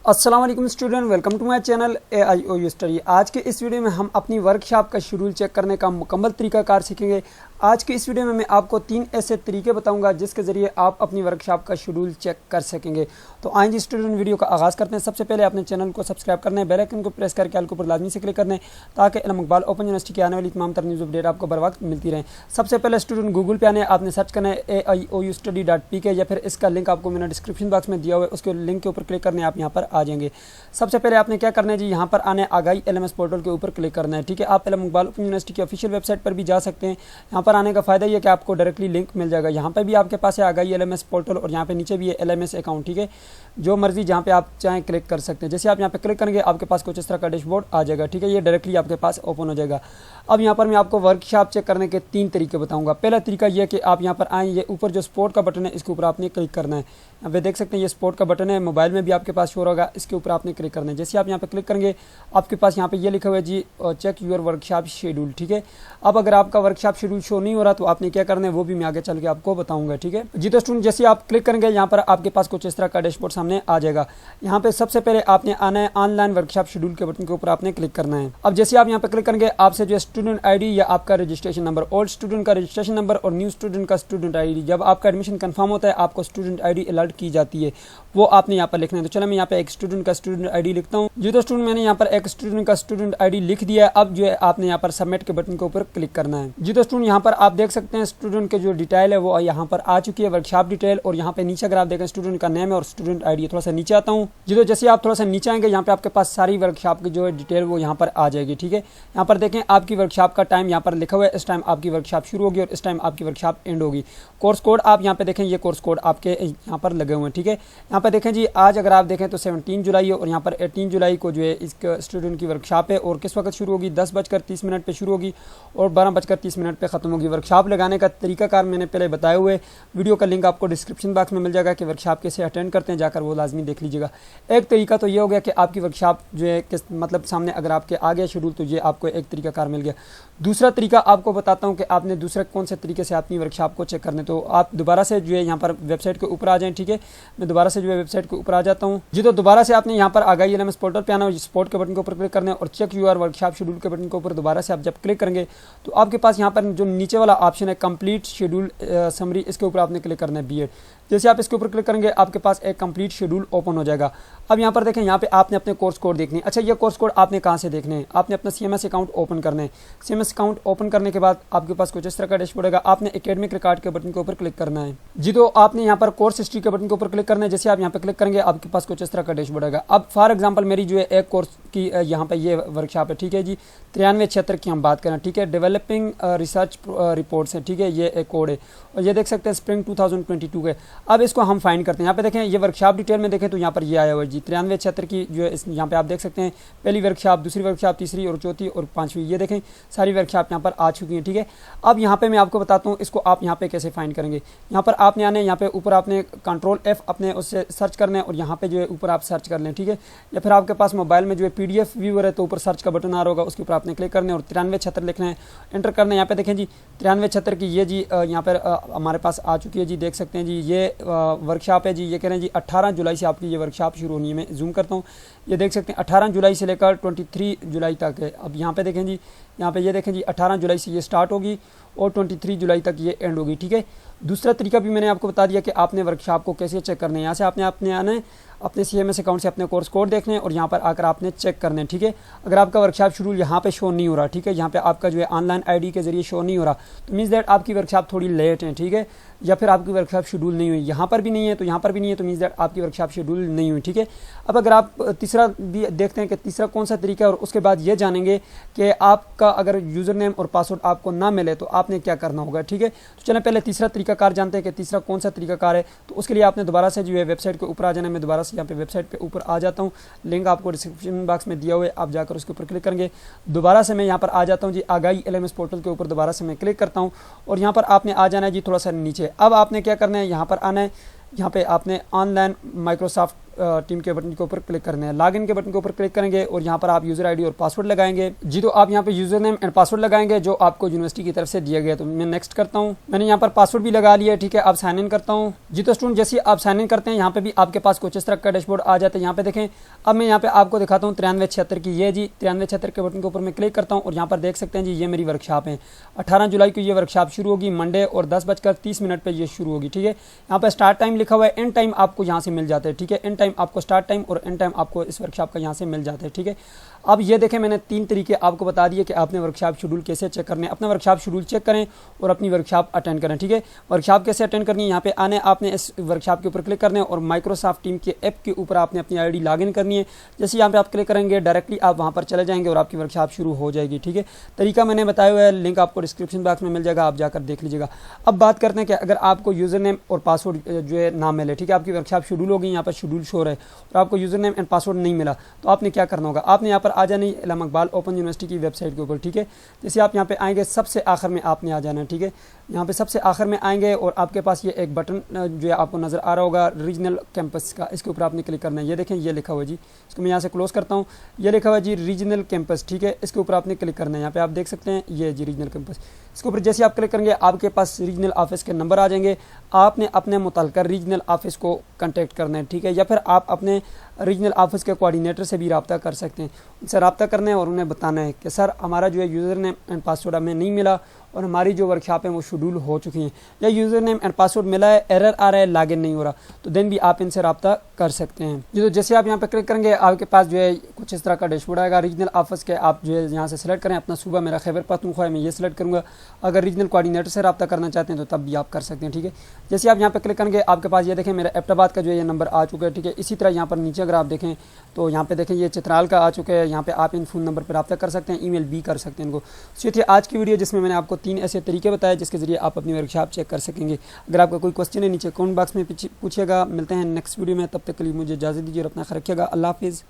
अस्सलाम वालेकुम student, welcome to my channel AIOU study. आज के इस वीडियो में हम अपनी वर्कशॉप का शेड्यूल चेक करने का मुकम्मल तरीकाकार सीखेंगे। आज के इस वीडियो में मैं आपको 3 ऐसे तरीके बताऊंगा जिसके ज़रिए आप अपनी वर्कशॉप का शेड्यूल चेक कर सकेंगे। तो आइए स्टूडेंट, वीडियो का आगाज़ करते हैं। सबसे पहले अपने चैनल को सब्सक्राइब करना है, बेल आइकन को प्रेस करके आल के ऊपर लाजमी से क्लिक करना है ताकि इल्म इकबाल ओपन यूनिवर्सिटी की आने वाली तमाम तर न्यूज़ अपडेट आपको बर वक्त मिलती रहे। सबसे पहले स्टूडेंट गूगल पे आने, आपने सर्च करना है AIOUstudy.pk या फिर इसका लिंक आपको मैंने डिस्क्रिप्शन बॉक्स में दिया हुआ है, उसके लिंक के ऊपर क्लिक करने आप यहाँ पर आ जाएंगे। सबसे पहले आपने क्या करना है जी, यहाँ पर आने आगाही LMS पोर्टल के ऊपर क्लिक करना है। ठीक है, आप इल्म इकबाल ओपन यूनिवर्सिटी की ऑफिशियल वेबसाइट पर भी जा सकते हैं। यहाँ पर आने का फायदा ये कि आपको डायरेक्टली लिंक मिल जाएगा। यहाँ पे भी आपके पास है आगाही LMS पोर्टल और यहाँ पे नीचे भी है LMS अकाउंट। ठीक है, जो मर्जी जहाँ पे आप चाहें क्लिक कर सकते हैं। जैसे आप यहाँ पे क्लिक करेंगे आपके पास कुछ इस तरह का डैशबोर्ड आ जाएगा। ठीक है, ये डायरेक्टली आपके पास ओपन हो जाएगा। अब यहाँ पर मैं आपको वर्कशॉप चेक करने के 3 तरीके बताऊंगा। पहला तरीका यह कि आप यहाँ पर आएँ, ये ऊपर जो स्पोर्ट का बटन है इसके ऊपर आपने क्लिक करना है। यहाँ पे देख सकते हैं ये स्पोर्ट का बटन है, मोबाइल में भी आपके पास शो होगा, इसके ऊपर आपने क्लिक करना है। जैसे आप यहाँ पे क्लिक करेंगे आपके पास यहाँ पे ये लिखा हुआ है जी चेक योर वर्कशॉप शेड्यूल। ठीक है, अब अगर आपका वर्कशॉप शेड्यूल शो नहीं हो रहा तो आपने क्या करना है वो भी मैं आगे चल के आपको बताऊंगा। ठीक है जी, तो स्टूडेंट जैसे आप क्लिक करेंगे यहाँ पर आपके पास कुछ इस तरह का डैशबोर्ड सामने आ जाएगा। यहाँ पे सबसे पहले आपने आना है ऑनलाइन वर्कशॉप शेड्यूल के बटन के ऊपर आपने क्लिक करना है। अब जैसे आप यहाँ पे क्लिक करेंगे आपसे जो स्टूडेंट आईडी या आपका रजिस्ट्रेशन नंबर, ओल्ड स्टूडेंट का रजिस्ट्रेशन नंबर और न्यू स्टूडेंट का स्टूडेंट आईडी, जब आपका एडमिशन कंफर्म होता है आपको स्टूडेंट आईडी अलर्ट की जाती है, वो आपने यहाँ पर लिखना है। तो चलो मैं यहाँ पे एक स्टूडेंट का स्टूडेंट आईडी लिखता हूँ जी। तो स्टूडेंट मैंने यहाँ पर एक स्टूडेंट का स्टूडेंट आईडी लिख दिया है। अब जो है आपने यहाँ पर सबमिट के बटन के ऊपर क्लिक करना है जी। तो स्टूडेंट यहाँ पर आप देख सकते हैं स्टूडेंट के जो डिटेल है वो यहाँ पर आ चुकी है, वर्कशॉप डिटेल। और यहाँ पे नीचे अगर आप देखें स्टूडेंट का नेम है और स्टूडेंट आईडी। थोड़ा सा नीचे आता हूँ जी। तो जैसे आप थोड़ा सा नीचे आएंगे यहाँ पे आपके पास सारी वर्कशॉप की जो है डिटेल वो यहाँ पर आ जाएगी। ठीक है, यहाँ पर देखें आपकी वर्कशॉप का टाइम यहाँ पर लिखा हुआ है, इस टाइम आपकी वर्कशॉप शुरू होगी और इस टाइम आपकी वर्कशॉप एंड होगी। कोर्स कोड आप यहाँ पे देखें, ये कोर्स कोड आपके यहाँ पर लगे हुए हैं। ठीक है, यहाँ पे देखें जी आज अगर आप देखें तो 17 जुलाई है और यहाँ पर 18 जुलाई को जो है इस स्टूडेंट की वर्कशॉप है और किस वक्त शुरू होगी, 10:30 पे शुरू होगी और 12:30 पे ख़त्म होगी। वर्कशॉप लगाने का तरीकाकार मैंने पहले बताए हुए, वीडियो का लिंक आपको डिस्क्रिप्शन बॉक्स में मिल जाएगा कि वर्कशॉप कैसे अटेंड करते हैं, जाकर वो लाजमी देख लीजिएगा। एक तरीका तो ये हो गया कि आपकी वर्कशॉप जो है किस मतलब सामने अगर आपके आ गया शेड्यूल तो ये आपको एक तरीकाकार मिल गया। दूसरा तरीका आपको बताता हूँ कि आपने दूसरे कौन से तरीके से अपनी वर्कशॉप को चेक करने, तो आप दोबारा से जो है यहाँ पर वेबसाइट के ऊपर आ जाएं। ठीक है, मैं दोबारा से जो है वेबसाइट के ऊपर आ जाता हूँ जी। तो दोबारा से आपने यहाँ पर आगाही LMS पोर्टल पे आना है, स्पोर्ट के बटन के ऊपर क्लिक करना है और चेक यूर वर्कशॉप शेड्यूल के बटन के ऊपर दोबारा से आप जब क्लिक करेंगे तो आपके पास यहाँ पर जो नीचे वाला ऑप्शन है कंप्लीट शेड्यूल समरी, इसके ऊपर आपने क्लिक करना है BEd। जैसे आप इसके ऊपर क्लिक करेंगे आपके पास एक कंप्लीट शेड्यूल ओपन हो जाएगा। अब यहाँ पर देखें, यहाँ पे आपने अपने कोर्स कोड देखने। अच्छा, ये कोर्स कोड आपने कहाँ से देखने हैं, आपने अपना CMS अकाउंट ओपन करना है। CMS अकाउंट ओपन करने के बाद आपके पास कुछ इस तरह का डैशबोर्ड होगा, आपने एकेडमिक रिकॉर्ड के बटन के ऊपर क्लिक करना है जी। तो आपने यहाँ पर कोर्स हिस्ट्री के बटन के ऊपर क्लिक करना है। जैसे आप यहाँ पे क्लिक करेंगे आपके पास कुछ इस तरह का डैशबोर्ड होगा। अब फॉर एग्जाम्पल मेरी जो है एक कोर्स की यहाँ पे ये वर्कशॉप है। ठीक है जी, 9376 की हम बात करें। ठीक है, डेवलपिंग रिसर्च रिपोर्ट्स है। ठीक है, ये एक कोड है और ये देख सकते हैं स्प्रिंग 2022 के। अब इसको हम फाइंड करते हैं। यहाँ पे देखें ये वर्कशॉप डिटेल में देखें तो यहाँ पर ये आया हुआ है जी 9376 की जो है यहाँ पे आप देख सकते हैं पहली वर्कशॉप, दूसरी वर्कशॉप, तीसरी और चौथी और पांचवी, ये देखें सारी वर्कशॉप यहाँ पर आ चुकी हैं। ठीक है, अब यहाँ पे मैं आपको बताता हूँ इसको आप यहाँ पे कैसे फाइंड करेंगे। यहाँ पर आपने आने, यहाँ पे ऊपर आपने Ctrl+F अपने उससे सर्च करना है और यहाँ पे जो है ऊपर आप सर्च कर लें। ठीक है, या फिर आपके पास मोबाइल में जो है PDF व्यूअर है तो ऊपर सर्च का बटन आ रहा होगा, उसके ऊपर आपने क्लिक करना है और 9376 लिखना है, एंटर करना है। यहाँ पे देखें जी 9376 की ये जी यहाँ पर हमारे पास आ चुकी है जी। देख सकते हैं जी ये वर्कशॉप है जी। ये कह रहे हैं जी 18 जुलाई से आपकी ये वर्कशॉप शुरू होनी है। मैं जूम करता हूँ, ये देख सकते हैं 18 जुलाई से लेकर 23 जुलाई तक है। अब यहाँ पे देखें जी, यहाँ पे ये देखें जी 18 जुलाई से ये स्टार्ट होगी और 23 जुलाई तक ये एंड होगी। ठीक है, दूसरा तरीका भी मैंने आपको बता दिया कि आपने वर्कशॉप को कैसे चेक करना है। यहाँ से आपने आना है, अपने CMS अकाउंट से अपने कोर्स कोड देखने हैं और यहाँ पर आकर आपने चेक करने हैं। ठीक है, अगर आपका वर्कशॉप शेड्यूल यहाँ पे शो नहीं हो रहा, ठीक है, यहाँ पे आपका जो है ऑनलाइन आईडी के जरिए शो नहीं हो रहा तो मीन्स दैट आपकी वर्कशॉप थोड़ी लेट है। ठीक है, या फिर आपकी वर्कशॉप शेड्यूल नहीं हुई, यहाँ पर भी नहीं है तो यहाँ पर भी नहीं है तो मीन्स दैट आपकी वर्कशॉप शेड्यूल नहीं हुई। ठीक है, अब अगर आप तीसरा भी देखते हैं कि तीसरा कौन सा तरीका है और उसके बाद ये जानेंगे कि आपका अगर यूज़र नेम और पासवर्ड आपको ना मिले तो आपने क्या करना होगा। ठीक है, तो चलें पहले तीसरा तरीकाकार जानते हैं कि तीसरा कौन सा तरीकाकार है। तो उसके लिए आपने दोबारा से जो है वेबसाइट के ऊपर आ जाना है। मैं दोबारा से यहाँ पे वेबसाइट पे ऊपर आ जाता हूँ, लिंक आपको डिस्क्रिप्शन बॉक्स में दिया हुआ है, आप जाकर उसके ऊपर क्लिक करेंगे। दोबारा से मैं यहाँ पर आ जाता हूँ जी आगाही LMS पोर्टल के ऊपर, दोबारा से मैं क्लिक करता हूँ और यहाँ पर आपने आ जाना है जी थोड़ा सा नीचे। अब आपने क्या करना है, यहाँ पर आना है, यहाँ पे आपने ऑनलाइन माइक्रोसॉफ्ट टीम के बटन के ऊपर क्लिक करना है। लॉगिन के बटन के ऊपर क्लिक करेंगे और यहाँ पर आप यूज़र आईडी और पासवर्ड लगाएंगे जी। तो आप यहाँ पे यूज़र नेम एंड पासवर्ड लगाएंगे जो आपको यूनिवर्सिटी की तरफ से दिया गया। तो मैं नेक्स्ट करता हूँ, मैंने यहाँ पर पासवर्ड भी लगा लिया, ठीक है। अब साइन इन करता हूँ जी। तो स्टूडेंट जैसे आप साइन इन करते हैं यहाँ पे भी आपके पास कुछ इस तरह का डैशबोर्ड आ जाता है। यहाँ पे देखें, अब मैं यहाँ पे आपको दिखाता हूँ 9376 की, ये जी 9376 के बटन के ऊपर मैं क्लिक करता हूँ और यहाँ पर देख सकते हैं जी ये मेरी वर्कशॉप है। 18 जुलाई को ये वर्कशॉप शुरू होगी मंडे और 10:30 पर ये शुरू होगी, ठीक है। यहाँ पर स्टार्ट टाइम लिखा हुआ है, एंड टाइम आपको यहाँ से मिल जाता है, ठीक है। एंड टाइम आपको स्टार्ट टाइम और एंड टाइम आपको इस वर्कशॉप का यहाँ से मिल जाता है, ठीक है। अब ये देखें मैंने 3 तरीके आपको बता दिए कि आपने वर्कशॉप शेड्यूल कैसे चेक करने, अपना वर्कशॉप शेड्यूल चेक करें और अपनी वर्कशॉप अटेंड करें, ठीक है। वर्कशॉप कैसे अटेंड करनी है, यहाँ पे आने आपने इस वर्कशॉप के ऊपर क्लिक करना है और माइक्रोसॉफ्ट टीम के ऐप के ऊपर आपने अपनी आईडी लॉगिन करनी है। जैसे यहाँ पे आप क्लिक करेंगे डायरेक्टली आप वहाँ पर चले जाएंगे और आपकी वर्कशॉप शुरू हो जाएगी, ठीक है। तरीका मैंने बताया हुआ है, लिंक आपको डिस्क्रिप्शन बॉक्स में मिल जाएगा, आप जाकर देख लीजिएगा। अब बात करते हैं कि अगर आपको यूज़र नेम और पासवर्ड जो है ना मिले, ठीक है, आपकी वर्कशॉप शेड्यूल होगी, यहाँ पर शेड्यूल शो रहा है और आपको यूज़र नेम एंड पासवर्ड नहीं मिला, तो आपने क्या करना होगा, आपने यहाँ पर आ जाना है इल्हाम इकबाल ओपन यूनिवर्सिटी की वेबसाइट के ऊपर, ठीक है। जैसे आप यहाँ पे आएंगे सबसे आखिर में आपने आ जाना है, ठीक है। यहाँ पे सबसे आखिर में आएंगे और आपके पास ये एक बटन जो है आपको नज़र आ रहा होगा रीजनल कैंपस का, इसके ऊपर आपने क्लिक करना है। ये देखें ये लिखा हुआ है जी, इसको मैं यहाँ से क्लोज करता हूँ, ये लिखा हुआ है जी रीजनल कैंपस, ठीक है। इसके ऊपर आपने क्लिक करना है, यहाँ पे आप देख सकते हैं ये जी रीजनल कैंपस। इसके ऊपर जैसे आप क्लिक करेंगे आपके पास रीजनल ऑफिस के नंबर आ जाएंगे, आपने अपने मुतल्लिका रीजनल ऑफिस को कॉन्टैक्ट करना है, ठीक है। या फिर आप अपने रीजनल ऑफिस के कोऑर्डिनेटर से भी रब्ता कर सकते हैं, उनसे रब्ता करना है और उन्हें बताना है कि सर हमारा जो है यूज़र नेम एंड पासवर्ड हमें नहीं मिला और हमारी जो वर्कशॉप है वो शेड्यूल हो चुकी हैं, या यूज़र नेम एंड पासवर्ड मिला है, एरर आ रहा है, लॉगिन नहीं हो रहा, तो देन भी आप इनसे रब्ता कर सकते हैं जी। तो जैसे आप यहाँ पे क्लिक करेंगे आपके पास जो है कुछ इस तरह का डैशबोर्ड आएगा रीजनल ऑफिस के। आप जो है यहाँ से सिलेक्ट करें अपना सूबा, मेरा खैबर पख्तूनख्वा है, मैं ये सिलेक्ट करूँगा। अगर रीजनल कोऑर्डिनेटर से रब्ता करना चाहते हैं तो तब भी आप कर सकते हैं, ठीक है। जैसे आप यहाँ पे क्लिक करेंगे आपके पास ये देखें मेरा एबटाबाद का जो है ये नंबर आ चुका है, ठीक है। इसी तरह यहाँ पर नीचे अगर आप देखें तो यहाँ पे देखें ये चित्राल का आ चुका है, यहाँ पे आप इन फ़ोन नंबर पर रब्ता कर सकते हैं, ईमेल भी कर सकते हैं इनको। तो ये थी आज की वीडियो जिसमें मैंने आपको 3 ऐसे तरीके बताए जिसके ज़रिए आप अपनी वर्कशॉप चेक कर सकेंगे। अगर आपका कोई क्वेश्चन है नीचे कमेंट बॉक्स में पूछिएगा। मिलते हैं नेक्स्ट वीडियो में, तब तक के लिए मुझे इजाज़त दीजिए और अपना ख्याल रखिएगा। अल्लाह हाफिज़।